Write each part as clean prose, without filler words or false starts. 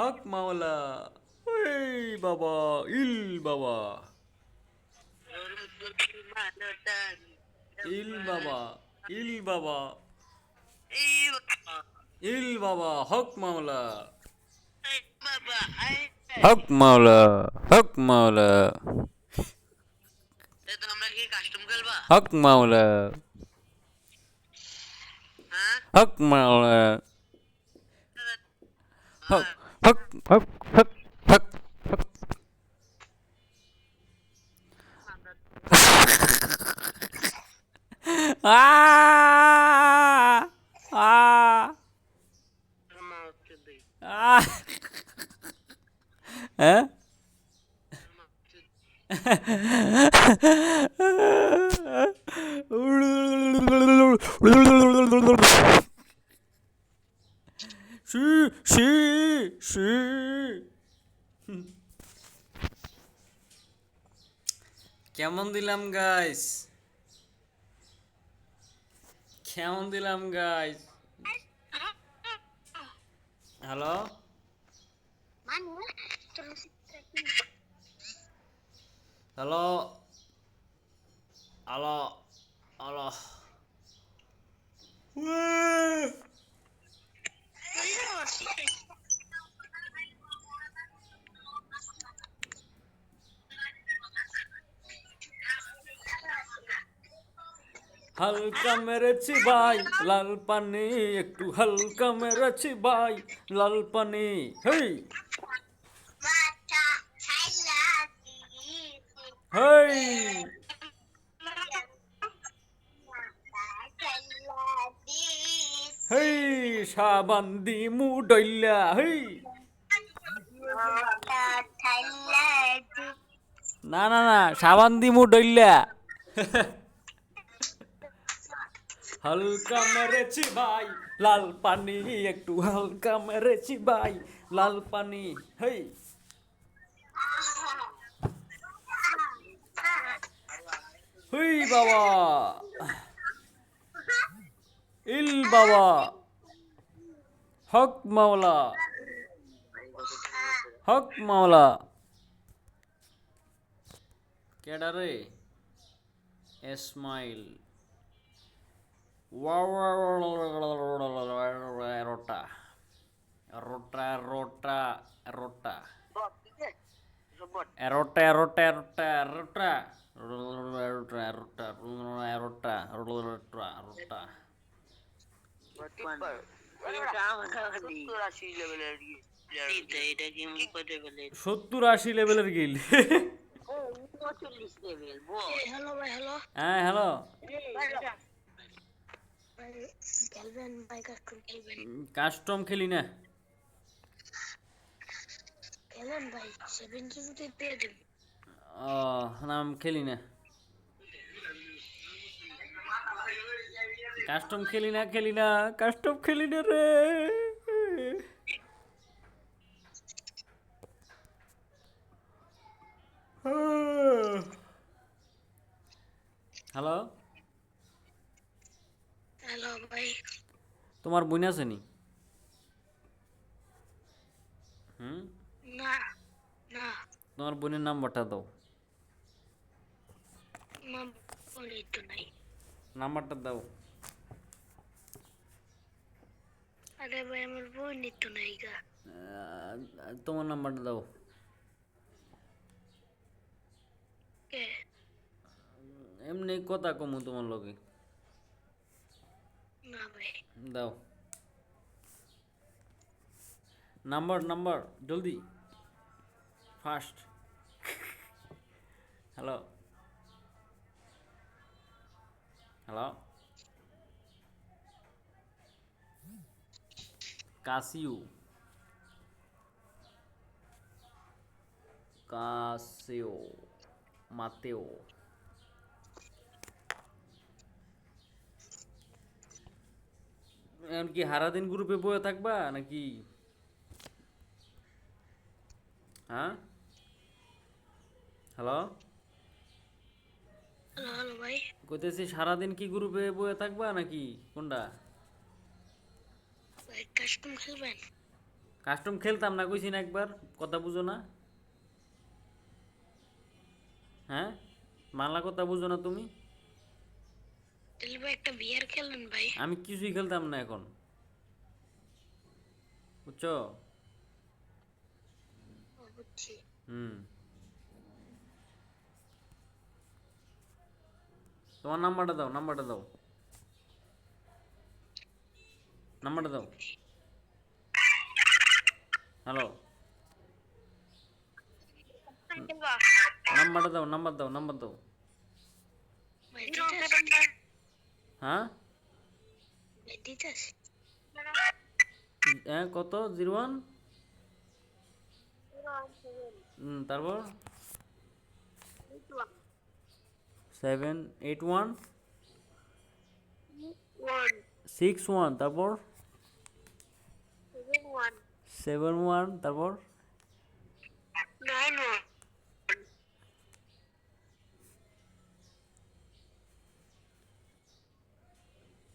হক মাওলা। ওই বাবা, ইল বাবা, ইল বাবা, ইল বাবা, ইল বাবা, হক মাওলা, হক মাওলা, হক মাওলা, হক মাওলা, হক মাওলা, হক হক হক হক হক হক। হ্যাঁ, শি শি শি। কেমন দিলাম গাইস? কেমন দিলাম guys? Hello hello hello hello. হালকা মেরেছি ভাই লাল পানি, একটু হালকা মেরেছি ভাই লাল পানি। হেই হেই হেই, সাবান দি মুডইলা হেই। না না না, সাবান দি মুডইলা। হালকা মেরেছি ভাই লাল পানি, একটু হালকা মেরেছি ভাই লাল পানি। হেই হুই বাবা, ইল বাবা, হক মাওলা, হক মাওলা। কেডা রে? এসমাইল রোটা রোটা রোটা রোটা এরোটা এরোটা এরোটা এরোটা এরোটা এরোটা এরোটা এরোটা এরোটা। 70-80 লেভেলের গিল। হ্যাঁ হ্যালো, কাস্টম খেলি না। ও নাম খেলি না, কাস্টম খেলি না, খেলি না, কাস্টম খেলি না রে। হ্যালো, তোমার বোন আছে নি? হুম, তোমার বোনের নাম্বারটা দাও, নাম্বারটা দাও। তোমার নাম্বারটা দাও। এমনি কথা কমু তোমার লগে। দাও নাম্বার, নাম্বার জলদি, ফাস্ট। হ্যালো হ্যালো, কাসিউ, কাসিও, মাতেও। এখন কি হারাদিন গ্রুপে বয়ে থাকবা নাকি? হ্যাঁ হ্যালো, কইতেছি সারাদিন কি গ্রুপে বয়ে থাকবা নাকি কোনটা? কাস্টম খেলতাম না কইছি না একবার, কথা বুঝো না? হ্যাঁ, বাংলা কথা বুঝো না তুমি? তাহলে ভাই একটা বিয়ার খেলেন ভাই। আমি কিছুই খেলতাম না এখন, বুঝছো? বুঝছি। হুম। তোমার নাম্বারটা দাও, নাম্বারটা দাও, নাম্বারটা দাও। হ্যালো, খেলবা নাম্বারটা দাও, নাম্বার দাও, নাম্বার দাও। ভাই দিতাস? হ্যাঁ, ভাই দিতাস? হ্যাঁ কত? 01? তারপর 781 61, তারপর 71, তারপর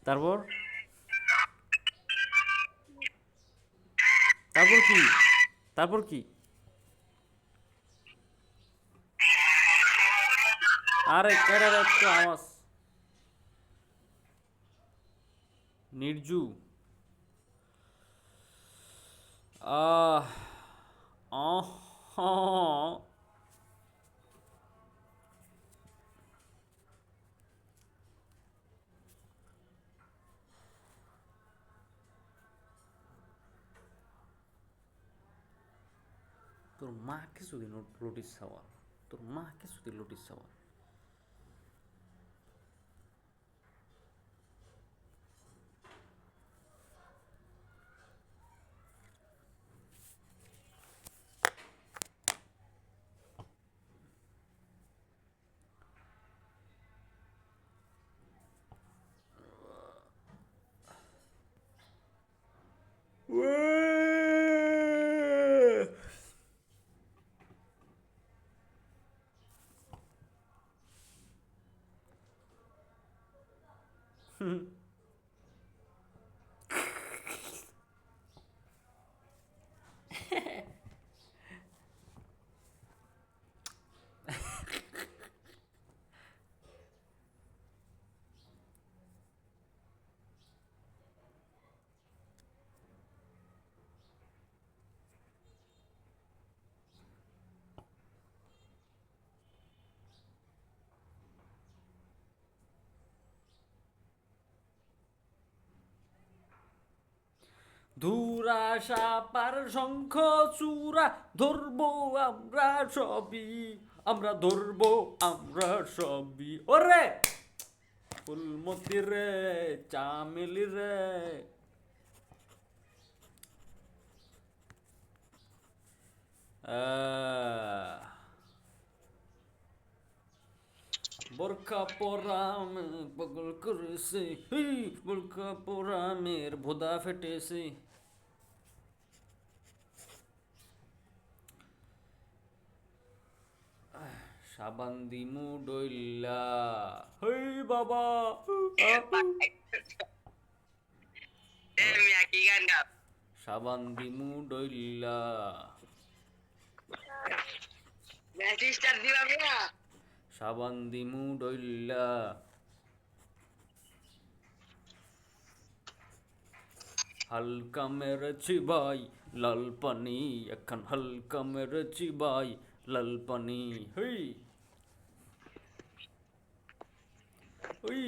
তারপর তারপর কি? তারপর কি? আরে কেডার এত আওয়াজ? নির্জু। আহ আহ তোর মাকে যদি নোটিস চাওয়া, তোর মাকে যদি নোটিস চাওয়া। ধুরা সাপার শঙ্খ চূড়া ধরবো আমরা সবই, আমরা ধরবো আমরা সবই। ওরে ফুলমতি রে, চামেলি রে। বোরখা পরাম পাগল করেছে, বোরখা পরামের ভোদা ফেটেছে। সাবান দিমু ডইল্লা, হেই বাবা। সাবান দিমু ডইল্লা। সাবান দিমু ডইল্লা। হালকা মেরেছি ভাই লাল পানি, এখন হালকা মেরেছি ভাই লাল পানি। হেই ওই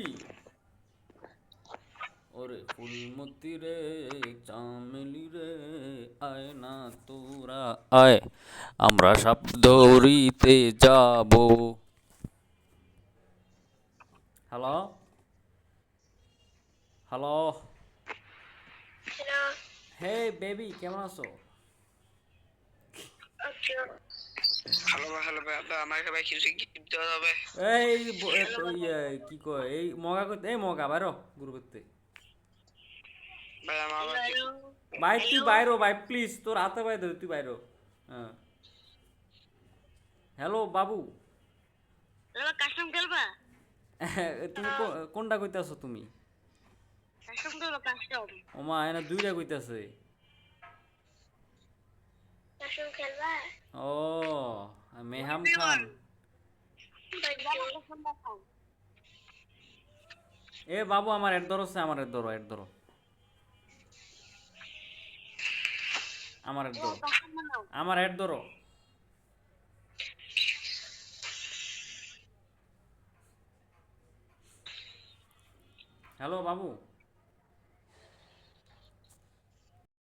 ওরে ফুলমতি রে, চামেলি রে, আয় না তোরা আয়, আমরা সাপ দৌড়িতে যাব। Hello, hello. হে বেবি, কেমন আছো? এই ইয়ে, কি কয় এই মগা করতে, এই মগা বাইরো গুরু করতে। ভাই তুই বাইরো ভাই, প্লিজ, তোর হাতে ভাই ধরে তুই বাইরো। হ্যাঁ, হ্যালো বাবু। কাস্টম খেলবা? তুমি কোনটা কইতাছো তুমি? কাস্টম খেলবা কাস্টম? ওমা এনা দুইটা কইতাছে। શું ખેલવા ও মেহাম খান এ বাবু আমার এর ধরো আমার এর ধরো আমার এর ধরো আমার এর ধরো হ্যালো বাবু